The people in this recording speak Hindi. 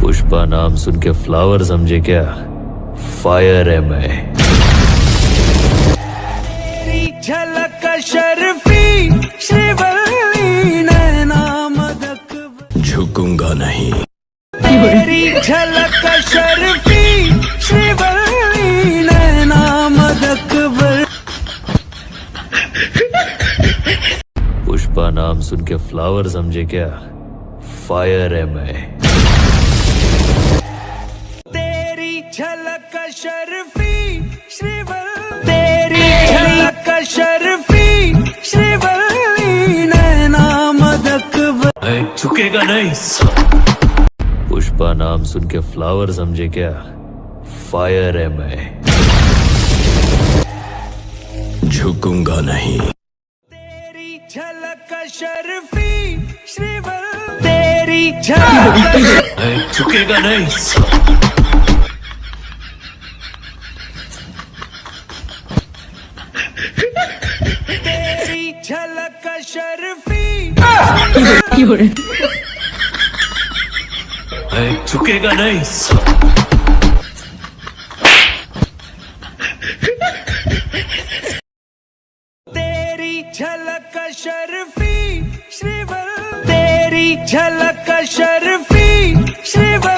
पुष्पा नाम सुन के फ्लावर समझे क्या? फायर है मैं। झलक शर्फी श्रीवल्ली नैना मदक झुकूंगा नहीं। तेरी झलक शर्फी श्रीवल्ली नैना मदक पुष्पा नाम सुन के फ्लावर समझे क्या? फायर है मैं। तेरी झलक शर्फी श्रीवल्ली तेरी झलक शर्फी श्रीवल्ली नैना मदक झुकेगा नहीं। पुष्पा नाम सुन के फ्लावर समझे क्या? फायर है मैं। झुकूंगा नहीं। तेरी झलक शर्फी श्रीवल्ली तेरी झलक झुकेगा नहीं। तेरी झलक शर्फी झुकेगा नहीं। तेरी झलक शर्फी श्रीवल्ली तेरी झलक शर्फी श्रीवल्ली